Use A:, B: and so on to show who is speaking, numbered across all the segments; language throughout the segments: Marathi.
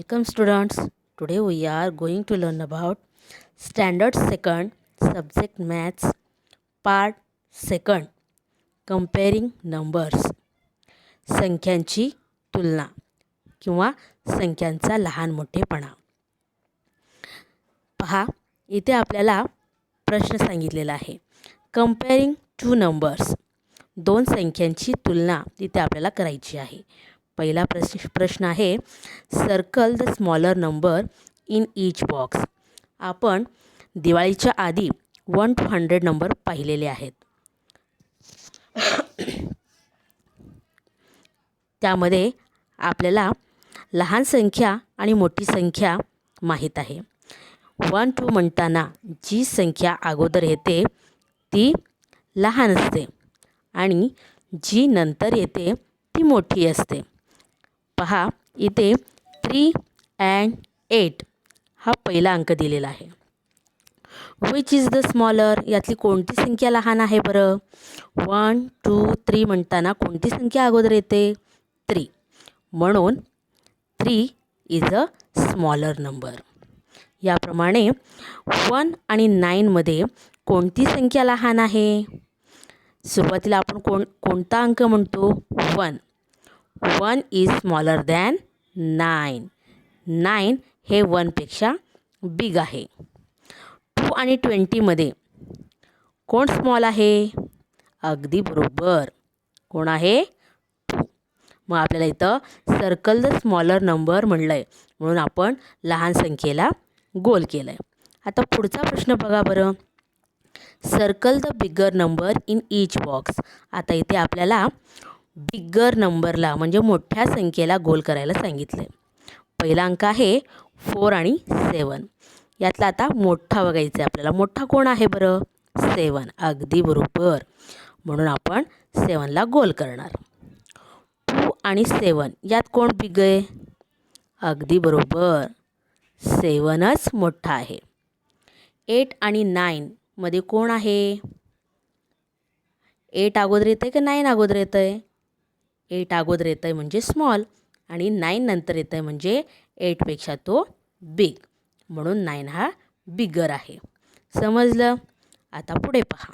A: Welcome students. Today we are going to learn about Standard Second Subject Maths Part Second Comparing Numbers. संख्यांची तुलना किंवा संख्यांचा लहान मोठेपणा. पहा, इथे आपल्याला प्रश्न सांगितलेला आहे. कंपेअरिंग टू नंबर्स. दोन संख्यांची तुलना इथे आपल्याला करायची आहे. पहिला प्रश्न आहे, circle the smaller number in each box. आपण दिवाळीच्या आधी 1 to 100 नंबर पाहिलेले आहेत. त्यामध्ये आपल्याला लहान संख्या आणि मोठी संख्या माहीत आहे. 1 to म्हणताना जी संख्या अगोदर येते ती लहान असते आणि जी नंतर येते ती मोठी असते. पहा, इथे 3 and 8 हा पहिला अंक दिलेला आहे. Which is the smaller. यातली कोणती संख्या लहान आहे बरं? 1 2 3 म्हणताना कोणती संख्या अगोदर येते? 3. म्हणून 3 इज अ स्मॉलर नंबर. याप्रमाणे 1 आणि 9मध्ये कोणती संख्या लहान आहे? सुरुवातीला आपण कोणता अंक म्हणतो? 1. 1 इज स्मॉलर दॅन 9. 9 हे 1पेक्षा बिग आहे. 2 आणि 20मध्ये कोण स्मॉल आहे? अगदी बरोबर. कोण आहे? 2. मग आपल्याला इथं सर्कल द स्मॉलर नंबर म्हणलं आहे, म्हणून आपण लहान संख्येला गोल केलं आहे. आता पुढचा प्रश्न बघा बरं. Circle the bigger number in each box. आता इथे आपल्याला बिगर नंबरला म्हणजे मोठ्या संख्येला गोल करायला सांगितलं आहे. पहिला अंक आहे 4 आणि 7. यातला आता मोठा बघायचा आहे आपल्याला. मोठा कोण आहे बरं? 7. अगदी बरोबर. म्हणून आपण 7ला गोल करणार. 2 आणि 7 यात कोण बिग आहे? अगदी बरोबर. 7च मोठा आहे. 8 आणि 9मध्ये कोण आहे? 8 अगोदर येतं आहे का 9 अगोदर येतं आहे? 8 अगोदर येतं आहे म्हणजे स्मॉल आणि 9 नंतर येतं आहे म्हणजे 8पेक्षा तो बिग. म्हणून 9 हा बिगर आहे. समजलं? आता पुढे पहा.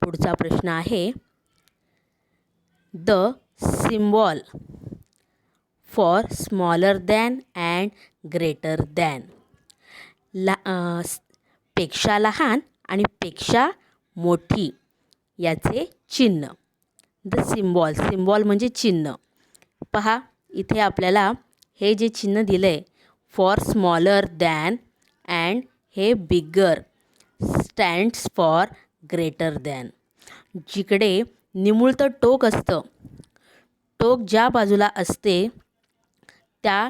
A: पुढचा प्रश्न आहे, the symbol for smaller than and greater than. पेक्षा लहान आणि पेक्षा मोठी याचे चिन्ह. The symbol. सिम्बॉल म्हणजे चिन्ह. पहा, इथे आपल्याला हे जे चिन्ह दिलं आहे फॉर स्मॉलर दॅन अँड हे बिगर स्टँड्स फॉर ग्रेटर दॅन. जिकडे निमुळतं टोक असतं, टोक ज्या बाजूला असते त्या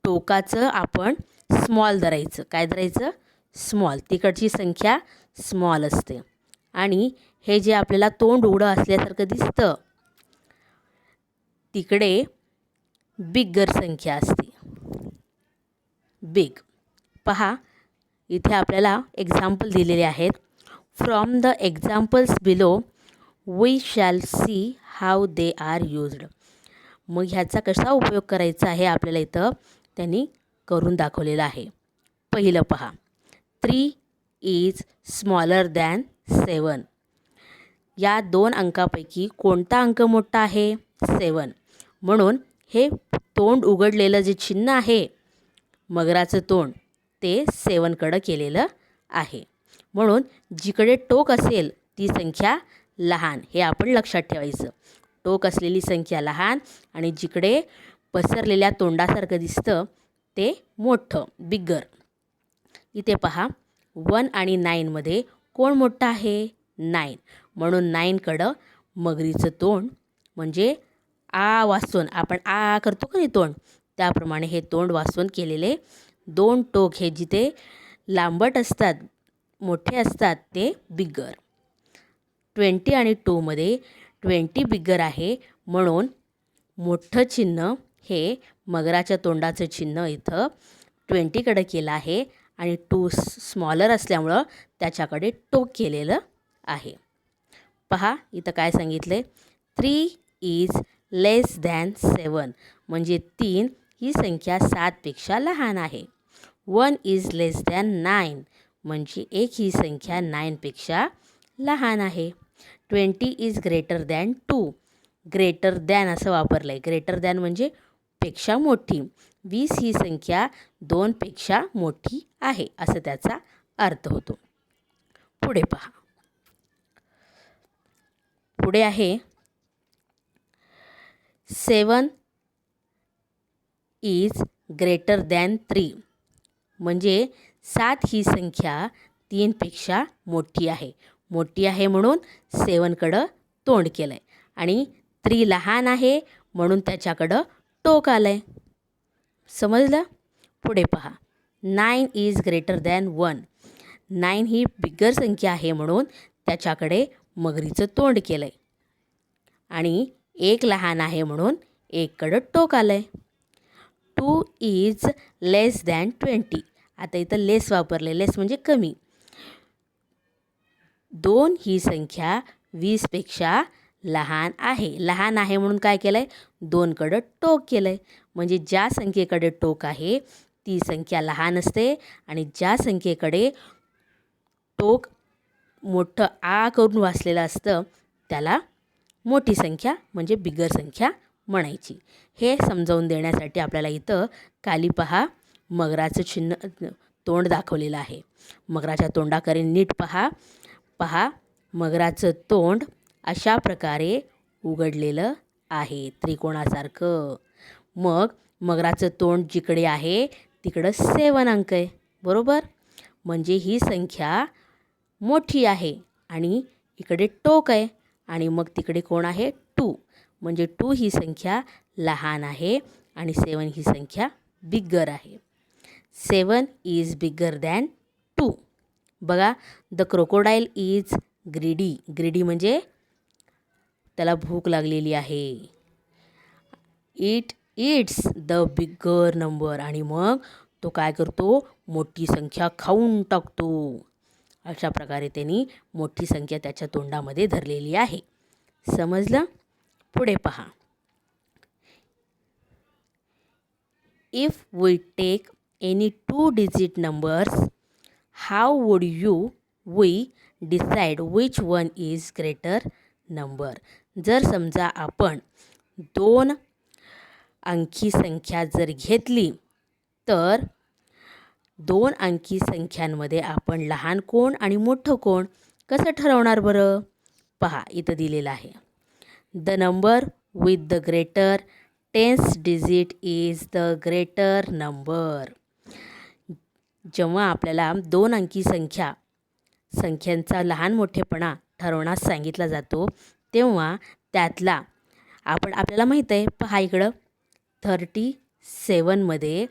A: टोकाचं आपण स्मॉल धरायचं. काय धरायचं? स्मॉल. तिकडची संख्या स्मॉल असते आणि हे जे आपल्याला तोंड उघडं असल्यासारखं दिसतं तिकडे बिगर संख्या असते. बिग. पहा, इथे आपल्याला एक्झाम्पल दिलेले आहेत. From the examples below we shall see how they are used. मग ह्याचा कसा उपयोग करायचा आहे आपल्याला इथं त्यांनी करून दाखवलेलं आहे. पहिलं पहा, 3 इज स्मॉलर दॅन 7. या 2 अंकापैकी कोणता अंक मोठा आहे? 7. म्हणून हे तोंड उघडलेलं जे चिन्ह आहे मगराचं तोंड ते 7कडं केलेलं आहे. म्हणून जिकडे टोक असेल ती संख्या लहान, हे आपण लक्षात ठेवायचं. टोक असलेली संख्या लहान आणि जिकडे पसरलेल्या तोंडासारखं दिसतं ते मोठं, बिगर. इथे पहा, 1 आणि 9मध्ये कोण मोठं आहे? 9. म्हणून 9कडं मगरीचं तोंड म्हणजे आ वासून आपण आ करतो का नाही तोंड, त्याप्रमाणे हे तोंड वासून केलेले 2 टोक हे जिथे लांबट असतात, मोठे असतात ते बिगर. 20 आणि 2मध्ये 20 बिगर आहे म्हणून मोठं चिन्ह हे मगराच्या तोंडाचं चिन्ह इथं 20कडे केलं आहे आणि 2 स्मॉलर असल्यामुळं त्याच्याकडे टोक केलेलं आहे. पहा, इथं काय सांगितलं आहे? 3 इज लेस दॅन 7 म्हणजे 3 ही संख्या 7पेक्षा लहान आहे. 1 इज लेस दॅन 9 म्हणजे 1 ही संख्या 9पेक्षा लहान आहे. 20 is greater than 2 greater than असं वापरलं आहे. ग्रेटर दॅन म्हणजे पेक्षा मोठी. 20 ही संख्या 2पेक्षा मोठी आहे असं त्याचा अर्थ होतो. पुढे पहा. पुढे आहे 7 इज ग्रेटर दॅन 3 म्हणजे 7 ही संख्या 3पेक्षा मोठी आहे. मोठी आहे म्हणून 7कडं तोंड केलं आहे आणि 3 लहान आहे म्हणून त्याच्याकडं टोक आलं आहे. समजलं? पुढे पहा. 9 इज ग्रेटर दॅन 1 9 ही बिगर संख्या आहे म्हणून त्याच्याकडे मगरीचं तोंड केलं आहे आणि 1 लहान आहे म्हणून 1कडं टोक आलं आहे. 2 इज लेस दॅन 20 आता इथं लेस वापरले. लेस म्हणजे कमी. 2 ही संख्या 20पेक्षा लहान आहे. लहान आहे म्हणून काय केलं आहे? 2कडं टोक केलं आहे. म्हणजे ज्या संख्येकडे टोक आहे ती संख्या लहान असते आणि ज्या संख्येकडे टोक मोठं आ करून वाचलेलं असतं त्याला मोठी संख्या म्हणजे बिगर संख्या म्हणायची. हे समजावून देण्यासाठी आपल्याला इथं खाली पहा मगराचं चिन्ह तोंड दाखवलेलं आहे. मगराच्या तोंडाकडे नीट पहा मगराचं तोंड अशा प्रकारे उघडलेलं आहे त्रिकोणासारखं. मग मगराचं तोंड जिकडे आहे तिकडं 7 अंक आहे. बरोबर? म्हणजे ही संख्या मोठी आहे आणि इकडे टोक आहे आणि मग तिकडे कोण आहे? 2 म्हणजे 2 ही संख्या लहान आहे आणि 7 ही संख्या बिगर आहे. 7 इज बिगर दॅन 2. बघा the crocodile is greedy. Greedy म्हणजे त्याला भूक लागलेली आहे. It it's the bigger number आणि मग तो काय करतो? मोठी संख्या खाऊन टाकतो. अशा प्रकारे त्यांनी मोठी संख्या त्याच्या तोंडामध्ये धरलेली आहे. समजलं? पुढे पहा. If we take any 2 digit numbers how would we decide which one is greater number. जर समजा आपण 2 अंकी संख्या जर घेतली तर 2 अंकी संख्यांमध्ये आपण लहान कोण आणि मोठं कोण कसं ठरवणार बरं? पहा इथं दिलेलं आहे. The number with the greater 10th digit is the greater number. जेव्हा आपल्याला 2 अंकी संख्यांचा लहान मोठेपणा ठरवण्यास सांगितला जातो तेव्हा त्यातला आपल्याला माहीत आहे. पहा इकडं 37मध्ये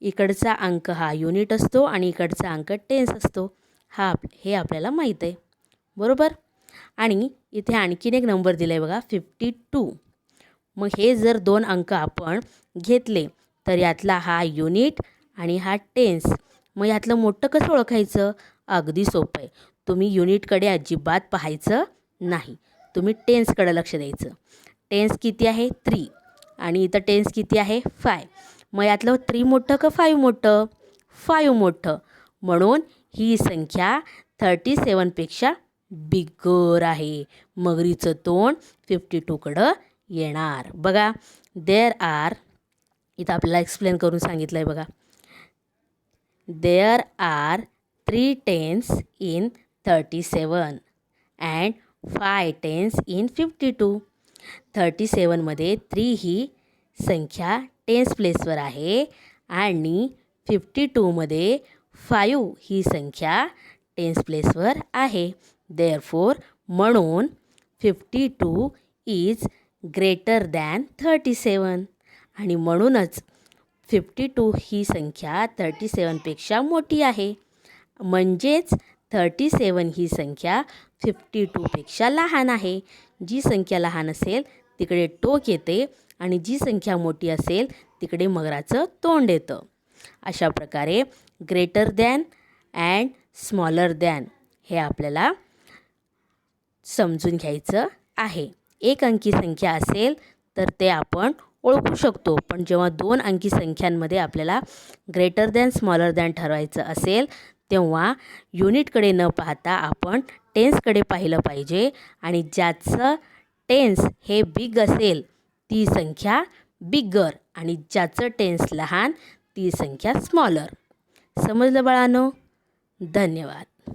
A: इकडचा अंक हा युनिट असतो आणि इकडचा अंक टेन्स असतो. हे आपल्याला माहीत आहे. बरोबर? आणि इथे आणखीन एक नंबर दिला आहे बघा 52. मग हे जर 2 अंक आपण घेतले तर यातला हा युनिट आणि हा टेन्स. मग यातलं मोठं कसं ओळखायचं? अगदी सोपं आहे. तुम्ही युनिटकडे अजिबात पाहायचं नाही. तुम्ही टेन्सकडे लक्ष द्यायचं. टेन्स किती आहे? 3 आणि इथं टेन्स किती आहे? 5. मग यातलं 3 मोठं का 5 मोठं? 5 मोठं. म्हणून ही संख्या 37पेक्षा बिगर आहे. मगरीचं तोंड 52कडं येणार. बघा देअर आर इथं आपल्याला एक्सप्लेन करून सांगितलं आहे बघा. There are 3 tens in 37 and 5 tens in 52. 37मध्ये 3 ही संख्या टेन्स प्लेसवर आहे आणि 52मध्ये 5 ही संख्या टेन्स प्लेसवर आहे. देअरफोर म्हणून 52 इज ग्रेटर दॅन 37 आणि म्हणूनच 52 ही संख्या 37पेक्षा मोठी आहे. म्हणजेच 37 ही संख्या 52पेक्षा लहान आहे. जी संख्या लहान असेल तिकडे टोक येते आणि जी संख्या मोठी असेल तिकडे मगराचं तोंड येतं. अशा प्रकारे greater than and smaller than हे आपल्याला समजून घ्यायचं आहे. 1 अंकी संख्या असेल तर ते आपण ओळखू शकतो. पण जेव्हा 2 अंकी संख्यांमध्ये आपल्याला ग्रेटर दॅन स्मॉलर दॅन ठरवायचं असेल तेव्हा युनिटकडे न पाहता आपण टेन्सकडे पाहिलं पाहिजे आणि ज्याचं टेन्स हे बिग असेल ती संख्या बिगर आणि ज्याचं टेन्स लहान ती संख्या स्मॉलर. समजलं बाळांनो? धन्यवाद.